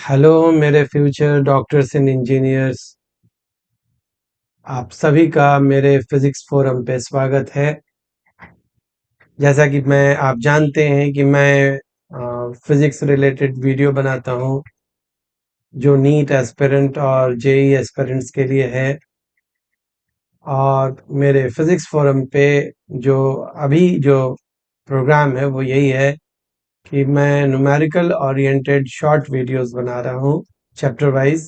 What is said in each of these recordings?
Hello मेरे future doctors and engineers. आप सभी का मेरे फिजिक्स फोरम पे स्वागत है। जैसा कि मैं आप जानते हैं कि मैं फिजिक्स रिलेटेड वीडियो बनाता हूँ जो नीट एस्पिरेंट और जेई एस्पिरेंट्स के लिए है। और मेरे फिजिक्स फोरम पे जो अभी जो प्रोग्राम है वो यही है कि मैं न्यूमेरिकल ओरिएंटेड शॉर्ट वीडियोस बना रहा हूँ चैप्टर वाइज।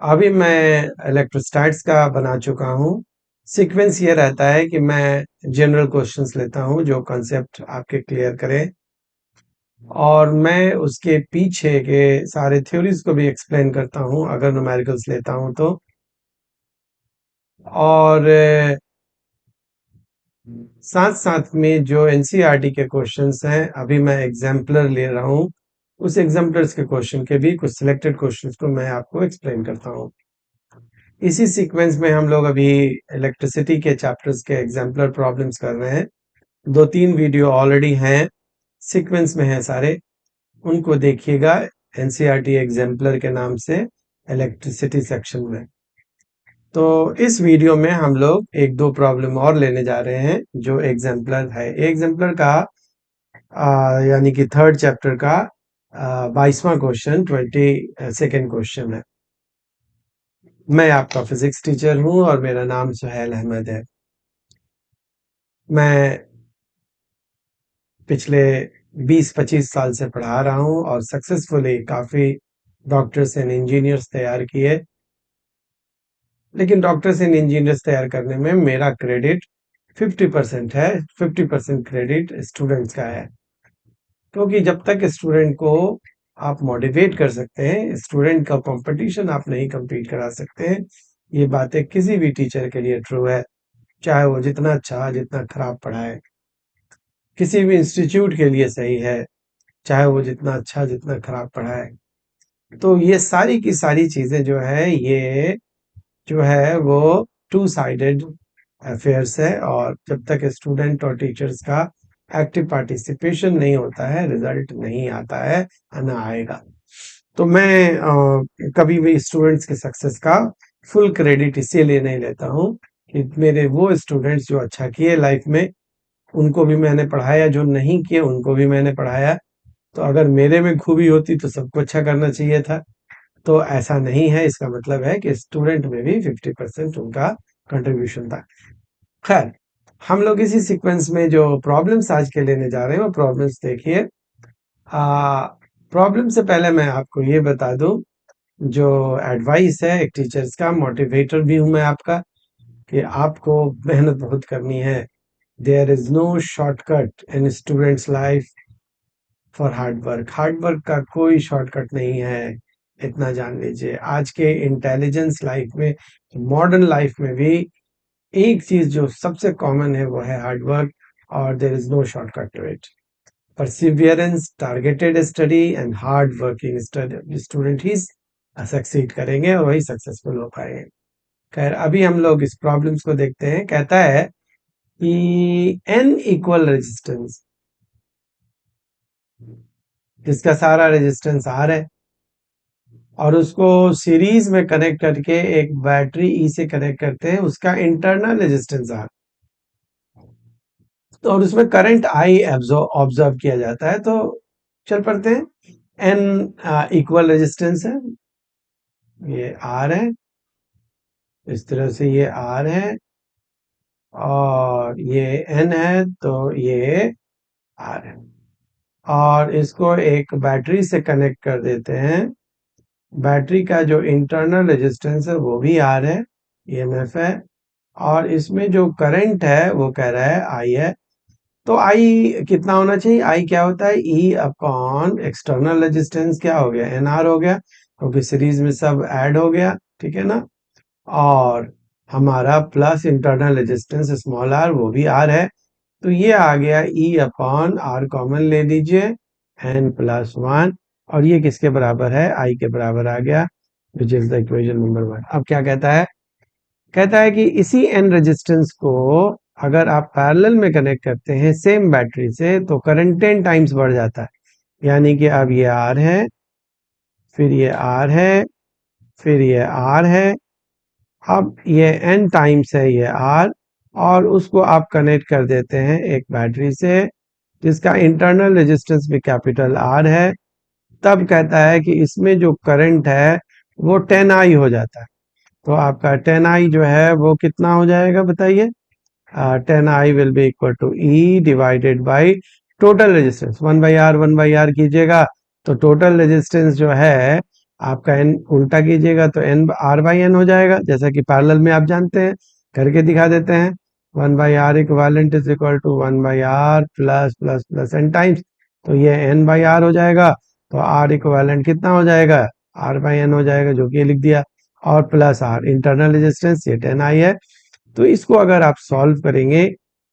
अभी मैं इलेक्ट्रोस्टैट्स का बना चुका हूँ। सीक्वेंस ये रहता है कि मैं जनरल क्वेश्चंस लेता हूँ जो कॉन्सेप्ट आपके क्लियर करें, और मैं उसके पीछे के सारे थ्योरीज को भी एक्सप्लेन करता हूँ अगर न्यूमेरिकल्स लेता हूँ तो। और साथ साथ में जो एनसीईआरटी के क्वेश्चंस हैं अभी मैं एग्जाम्पलर ले रहा हूँ, उस एग्जाम्पलर्स के क्वेश्चन के भी कुछ सिलेक्टेड क्वेश्चंस को मैं आपको एक्सप्लेन करता हूँ। इसी सीक्वेंस में हम लोग अभी इलेक्ट्रिसिटी के चैप्टर्स के एग्जाम्पलर प्रॉब्लम्स कर रहे हैं। 2-3 वीडियो ऑलरेडी हैं, सीक्वेंस में हैं सारे, उनको देखिएगा एनसीईआरटी एग्जाम्पलर के नाम से इलेक्ट्रिसिटी सेक्शन में। तो इस वीडियो में हम लोग एक दो प्रॉब्लम और लेने जा रहे हैं जो एग्जाम्पलर है। एग्जाम्पलर का यानी कि थर्ड चैप्टर का 22वां क्वेश्चन 22nd क्वेश्चन है। मैं आपका फिजिक्स टीचर हूं और मेरा नाम सुहेल अहमद है। मैं पिछले 20-25 साल से पढ़ा रहा हूँ और सक्सेसफुली काफ़ी डॉक्टर्स एंड इंजीनियर्स तैयार किए। लेकिन डॉक्टर्स एंड इंजीनियर्स तैयार करने में मेरा क्रेडिट 50% है, 50% क्रेडिट स्टूडेंट्स का है। क्योंकि जब तक स्टूडेंट को आप मोटिवेट कर सकते हैं, स्टूडेंट का कंपटीशन आप नहीं कम्पीट करा सकते हैं। ये बातें किसी भी टीचर के लिए ट्रू है, चाहे वो जितना अच्छा जितना खराब पढ़ाए। किसी भी इंस्टीट्यूट के लिए सही है, चाहे वो जितना अच्छा जितना खराब पढ़ाए। तो ये सारी की सारी चीजें जो है ये जो है वो टू साइडेड अफेयर्स है, और जब तक स्टूडेंट और टीचर्स का एक्टिव पार्टिसिपेशन नहीं होता है रिजल्ट नहीं आता है, ना आएगा। तो मैं कभी भी स्टूडेंट्स के सक्सेस का फुल क्रेडिट इसीलिए नहीं लेता हूँ कि मेरे वो स्टूडेंट्स जो अच्छा किए लाइफ में उनको भी मैंने पढ़ाया, जो नहीं किए उनको भी मैंने पढ़ाया। तो अगर मेरे में खूबी होती तो सबको अच्छा करना चाहिए था। तो ऐसा नहीं है, इसका मतलब है कि स्टूडेंट में भी 50% उनका कंट्रीब्यूशन था। खैर, हम लोग इसी सीक्वेंस में जो प्रॉब्लम्स आज के लेने जा रहे हैं वो प्रॉब्लम्स देखिए। प्रॉब्लम से पहले मैं आपको ये बता दूं, जो एडवाइस है एक टीचर्स का, मोटिवेटर भी हूं मैं आपका, कि आपको मेहनत बहुत करनी है। There is no shortcut in students life for hard work. Hard work का कोई शॉर्टकट नहीं है, इतना जान लीजिए। आज के इंटेलिजेंस लाइफ में, मॉडर्न लाइफ में भी एक चीज जो सबसे कॉमन है वो है हार्ड वर्क, और there is no shortcut to it. Perseverance, targeted study and hard working student ही सक्सीड करेंगे और वही सक्सेसफुल हो पाएंगे। खैर, अभी हम लोग इस प्रॉब्लम्स को देखते हैं। कहता है कि एन इक्वल रेजिस्टेंस, जिसका सारा रेजिस्टेंस आर है, और उसको सीरीज में कनेक्ट करके एक बैटरी ई से कनेक्ट करते हैं, उसका इंटरनल रेजिस्टेंस आर, तो और उसमें करंट आई ऑब्जर्व किया जाता है। तो चल पड़ते हैं। एन इक्वल रेजिस्टेंस है, ये आर है, इस तरह से ये आर है, और ये एन है, तो ये आर है, और इसको एक बैटरी से कनेक्ट कर देते हैं। बैटरी का जो इंटरनल रेजिस्टेंस है वो भी आर है, ईएमएफ है, और इसमें जो करंट है वो कह रहा है आई है। तो आई कितना होना चाहिए? आई क्या होता है? ई अपॉन एक्सटर्नल रेजिस्टेंस क्या हो गया? एन आर हो गया, क्योंकि सीरीज में सब ऐड हो गया, ठीक है ना। और हमारा plus internal resistance small R वो भी आर है, तो ये आ गया ई अपॉन आर, कॉमन ले लीजिए, एन प्लस वन, और ये किसके बराबर है? आई के बराबर आ गया, which is the equation number 1। अब क्या कहता है? कहता है कि इसी एन रेजिस्टेंस को अगर आप पैरेलल में कनेक्ट करते हैं सेम बैटरी से तो करंट 10 टाइम्स बढ़ जाता है। यानी कि अब ये आर है, फिर ये R है, फिर ये R है। अब ये N टाइम्स है ये R, और उसको आप कनेक्ट कर देते हैं एक बैटरी से जिसका इंटरनल रेजिस्टेंस भी कैपिटल R है। तब कहता है कि इसमें जो करंट है वो 10I हो जाता है। तो आपका 10I जो है वो कितना हो जाएगा बताइए? 10I will be equal to E divided by total resistance, 1/R 1/R कीजिएगा तो टोटल रेजिस्टेंस जो है आपका N उल्टा कीजिएगा तो N R/N हो जाएगा, जैसा कि पैरेलल में आप जानते हैं। करके दिखा देते हैं। 1/R equivalent is equal to 1/R plus plus plus N times, तो ये N/R हो जाएगा। तो R इक्विवेलेंट कितना हो जाएगा? R/N हो जाएगा, जो कि ये लिख दिया। और प्लस R इंटरनल रेजिस्टेंस ये 10I है। तो इसको अगर आप सॉल्व करेंगे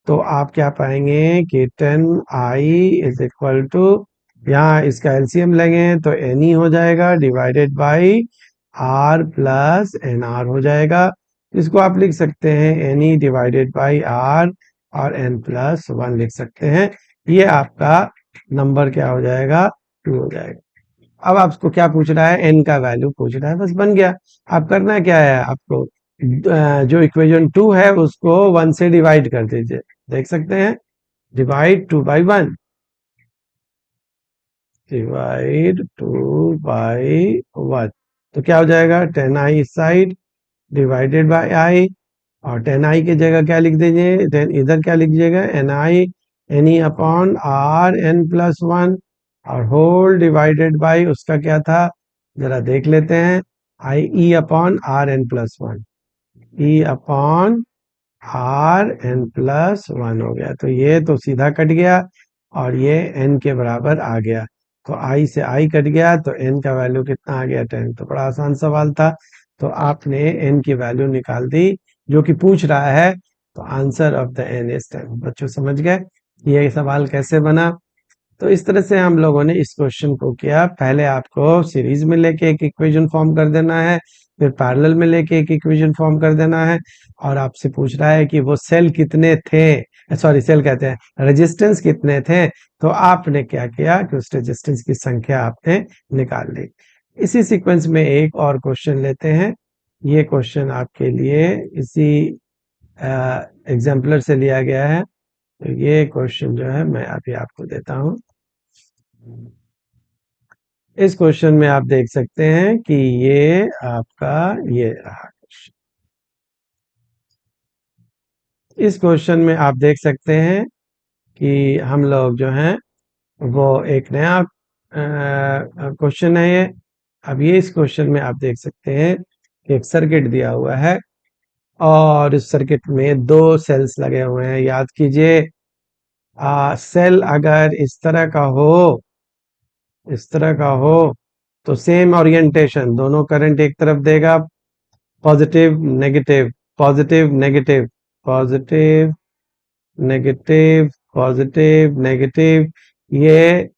तो आप क्या पाएंगे कि 10I इज इक्वल टू, यहाँ इसका एलसीएम लेंगे तो NE हो जाएगा divided by R plus NR हो जाएगा। इसको आप लिख सकते हैं NE डिवाइडेड बाई R और N प्लस 1 लिख सकते हैं। ये आपका नंबर क्या हो जाएगा? 2 हो जाएगा। अब आपको क्या पूछ रहा है? N का वैल्यू पूछ रहा है, बस बन गया। आप करना क्या है आपको? जो इक्वेशन 2 है उसको 1 से डिवाइड कर दीजिए। देख सकते हैं, डिवाइड 2/1, डिवाइड 2/1, तो क्या हो जाएगा? 10I इस साइड डिवाइडेड बाय I, और 10I की जगह क्या लिख दीजिए? इधर क्या लिखिएगा? NE upon R N plus 1, और होल डिवाइडेड बाय उसका क्या था जरा देख लेते हैं। E upon R N plus 1, E upon RN+1 हो गया। तो ये तो सीधा कट गया और ये N के बराबर आ गया। तो I से I कट गया तो N का वैल्यू कितना आ गया? 10। तो बड़ा आसान सवाल था। तो आपने N की वैल्यू निकाल दी जो कि पूछ रहा है। तो answer of the N is 10। बच्चों समझ गए ये सवाल कैसे बना? तो इस तरह से हम लोगों ने इस क्वेश्चन को किया। पहले आपको सीरीज में लेके एक इक्वेशन फॉर्म कर देना है, फिर पैरेलल में लेके एक इक्वेशन फॉर्म कर देना है, और आपसे पूछ रहा है कि वो सेल कितने थे, सॉरी सेल कहते हैं, रेजिस्टेंस कितने थे। तो आपने क्या किया कि उस रेजिस्टेंस की संख्या आपने निकाल ली। इसी सीक्वेंस में एक और क्वेश्चन लेते हैं। ये क्वेश्चन आपके लिए इसी एग्जाम्पलर से लिया गया है। तो ये क्वेश्चन जो है मैं अभी आपको देता हूं। इस क्वेश्चन में आप देख सकते हैं कि ये आपका ये रहा क्वेश्चन। इस क्वेश्चन में आप देख सकते हैं कि हम लोग जो हैं वो एक नया क्वेश्चन है ये। अब ये इस क्वेश्चन में आप देख सकते हैं कि एक सर्किट दिया हुआ है और इस सर्किट में दो सेल्स लगे हुए हैं। याद कीजिए, सेल अगर इस तरह का हो तो सेम ओरिएंटेशन, दोनों करंट एक तरफ देगा, positive negative, positive negative, positive negative, positive negative, ये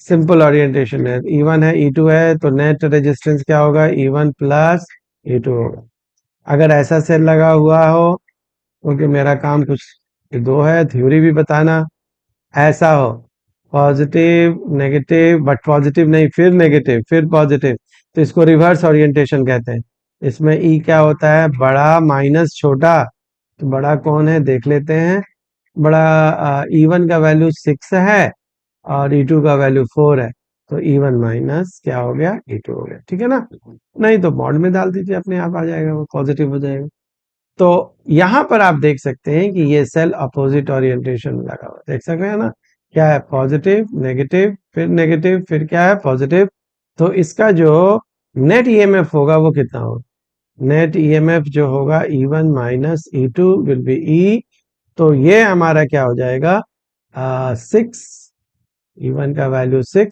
सिंपल ओरिएंटेशन है। E1 है, E2 है, तो नेट रेजिस्टेंस क्या होगा? E1 प्लस E2 होगा। अगर ऐसा सेल लगा हुआ हो, क्योंकि मेरा काम कुछ दो है, थ्योरी भी बताना, ऐसा हो पॉजिटिव नेगेटिव, बट पॉजिटिव नहीं फिर नेगेटिव फिर पॉजिटिव, तो इसको रिवर्स ओरिएंटेशन कहते हैं। इसमें ई क्या होता है? बड़ा माइनस छोटा। तो बड़ा कौन है देख लेते हैं। बड़ा E1 का वैल्यू 6 है और E2 का वैल्यू 4 है, तो E1 माइनस क्या हो गया? E2 हो गया। ठीक है ना? नहीं तो मॉड में डाल दीजिए, अपने आप आ जाएगा, वो पॉजिटिव हो जाएगा। तो यहां पर आप देख सकते हैं कि ये सेल अपोजिट ओरिएंटेशन में लगा हुआ है। देख सकते हैं ना? क्या है? पॉजिटिव नेगेटिव फिर क्या है? पॉजिटिव। तो इसका जो नेट ईएमएफ होगा वो कितना होगा? नेट ईएमएफ जो होगा E1 minus E2 will be E। तो ये हमारा क्या हो जाएगा? 6, E1 का वैल्यू 6,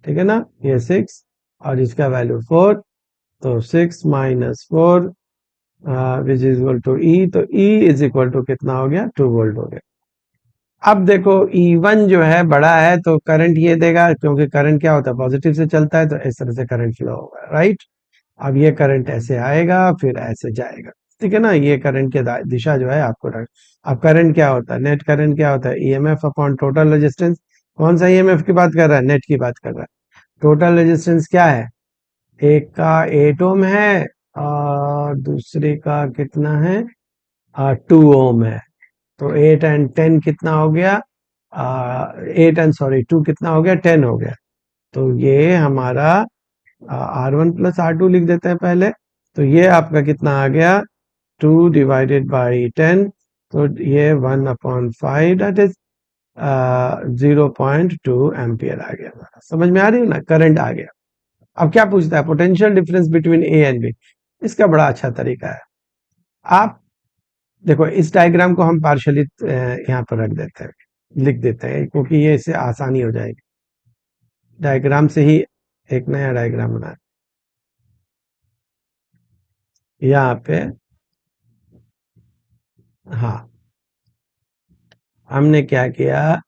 ठीक है ना? ये 6 और इसका वैल्यू 4, तो 6 minus 4 which is equal to E। तो E इज इक्वल टू कितना हो गया? 2 वोल्ट हो गया। अब देखो E1 जो है बड़ा है तो करंट ये देगा, क्योंकि करंट क्या होता है? पॉजिटिव से चलता है, तो इस तरह से करंट फ्लो होगा, राइट? अब ये करंट ऐसे आएगा फिर ऐसे जाएगा, ठीक है ना? ये करंट की दिशा जो है आपको अब करंट क्या होता है? नेट करंट क्या होता है? EMF upon total resistance. कौन सा ईएमएफ की बात कर रहा है? नेट की बात कर रहा है। टोटल रेजिस्टेंस क्या है? एक का 8 ओम है और दूसरे का कितना है? 2 ओम है। तो 8 एंड 10 कितना हो गया? 8 एंड सॉरी 2 कितना हो गया? 10 हो गया। तो ये हमारा R1 प्लस R2 लिख देते हैं पहले। तो ये आपका कितना आ गया? 2 डिवाइडेड बाई 10। तो ये 1/5 दैट इज 0.2 एम्पियर आ गया हमारा। समझ में आ रही है ना? करंट आ गया। अब क्या पूछता है? Potential difference between A and B. इसका बड़ा अच्छा तरीका है। आप देखो, इस डायग्राम को हम पार्शियली यहाँ पर रख देते हैं, लिख देते हैं, क्योंकि ये इससे आसानी हो जाएगी। डायग्राम से ही एक नया डायग्राम बना, यहाँ पे। हाँ, हमने क्या किया?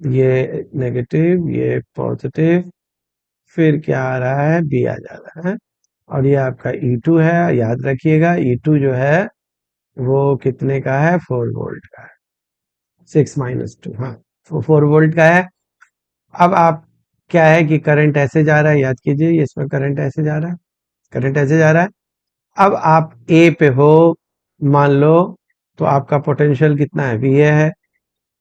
ये नेगेटिव, ये पॉजिटिव, फिर क्या आ रहा है? बी आ जा रहा है। और ये आपका E2 है। याद रखिएगा, E2 जो है वो कितने का है? 4 वोल्ट का है। 6 - 2, हाँ, 4 वोल्ट का है। अब आप क्या है कि करंट ऐसे जा रहा है, याद कीजिए, ये इसमें करंट ऐसे जा रहा है, करंट ऐसे जा रहा है। अब आप ए पे हो, मान लो, तो आपका पोटेंशियल कितना है? VA है।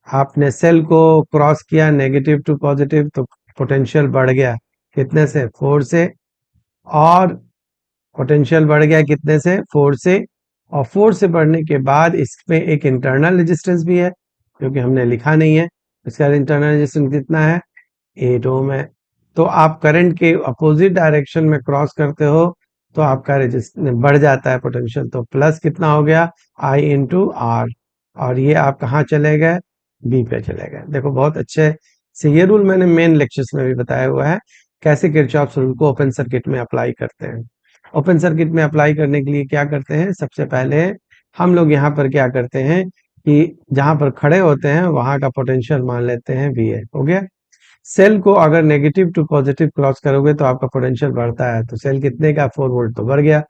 आपने सेल को क्रॉस किया नेगेटिव टू पॉजिटिव, तो पोटेंशियल बढ़ गया कितने से? 4 से। और पोटेंशियल बढ़ गया कितने से? 4 से। और 4 से बढ़ने के बाद इसमें एक इंटरनल रेजिस्टेंस भी है, क्योंकि हमने लिखा नहीं है। इसका इंटरनल रेजिस्टेंस कितना है? 8 ओम है। तो आप करंट के अपोजिट डायरेक्शन में क्रॉस करते हो तो आपका रेजिस्टेंस बढ़ जाता है, पोटेंशियल। तो प्लस कितना हो गया? I × R। और ये आप कहाँ चले गए? बी पे चले गए। देखो, बहुत अच्छे से ये रूल मैंने मेन लेक्चर्स में भी बताया हुआ है, कैसे किरचॉफ रूल को ओपन सर्किट में अप्लाई करते हैं। ओपन सर्किट में अप्लाई करने के लिए क्या करते हैं? सबसे पहले हम लोग यहाँ पर क्या करते हैं कि जहां पर खड़े होते हैं वहां का पोटेंशियल मान लेते हैं VA। हो गया। सेल को अगर नेगेटिव टू पॉजिटिव क्रॉस करोगे तो आपका पोटेंशियल बढ़ता है, तो सेल कितने का? 4 वोल्ट, तो बढ़ गया।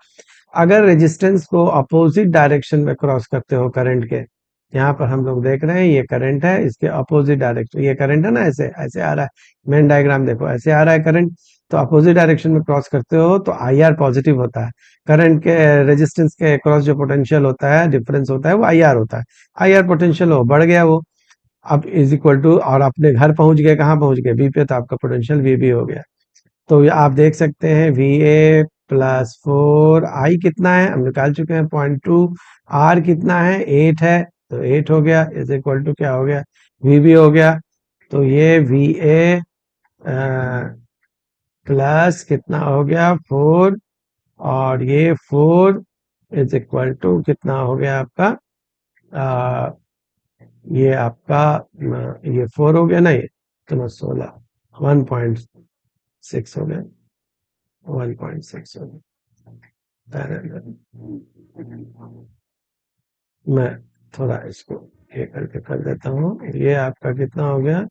अगर रेजिस्टेंस को अपोजिट डायरेक्शन में क्रॉस करते हो करंट के, यहाँ पर हम लोग देख रहे हैं ये करंट है, इसके अपोजिट डायरेक्शन, ये करंट है ना, ऐसे ऐसे आ रहा है। मेन डायग्राम देखो, ऐसे आ रहा है करंट। तो अपोजिट डायरेक्शन में क्रॉस करते हो तो IR पॉजिटिव होता है। करंट के रेजिस्टेंस के क्रॉस जो पोटेंशियल होता है, डिफरेंस होता है, वो IR होता है। IR पोटेंशियल हो बढ़ गया वो। अब इज इक्वल टू, और अपने घर पहुंच गए, कहाँ पहुंच गए? बी पे, तो आपका पोटेंशियल VB हो गया। तो ये आप देख सकते हैं VA+4, आई कितना है हम निकाल चुके हैं 0.2, R कितना है? 8 है, तो 8 हो गया, इज इक्वल टू क्या हो गया? VB हो गया। तो ये VA प्लस कितना हो गया? 4। और ये 4 इज इक्वल टू कितना हो गया आपका? आ, ये आपका ये 4 हो गया ना, ये कितना? 16, 1.6 हो गया, 1.6 हो गया। मैं थोड़ा इसको ये करके कर देता हूँ। ये आपका कितना हो गया?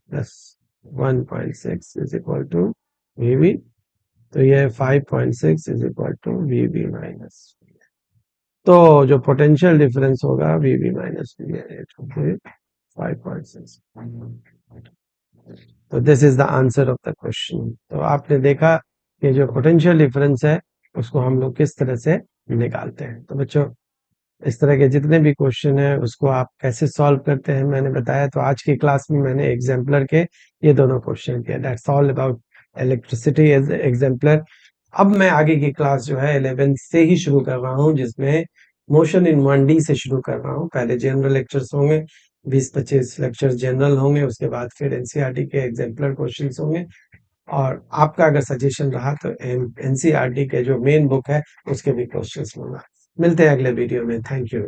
Plus 1.6 is equal to VB। तो ये 5.6 is equal to VB minus. तो जो पोटेंशियल डिफरेंस होगा VB माइनस VA, 5.6। तो this is the answer of the question. तो आपने देखा कि जो पोटेंशियल डिफरेंस है उसको हम लोग किस तरह से निकालते हैं। तो बच्चों, इस तरह के जितने भी क्वेश्चन है उसको आप कैसे सॉल्व करते हैं मैंने बताया। तो आज की क्लास में मैंने एग्जाम्पलर के ये दोनों क्वेश्चन किए। That's all about electricity as exemplar. अब मैं आगे की क्लास जो है 11 से ही शुरू कर रहा हूँ, जिसमें मोशन इन 1D से शुरू कर रहा हूँ। पहले जनरल लेक्चर्स होंगे, 20-25 लेक्चर्स जनरल होंगे, उसके बाद फिर एनसीईआरटी के एग्जाम्पलर क्वेश्चंस होंगे। और आपका अगर सजेशन रहा तो एनसीईआरटी के जो मेन बुक है उसके भी क्वेश्चंस लूंगा। मिलते हैं अगले वीडियो में। Thank you.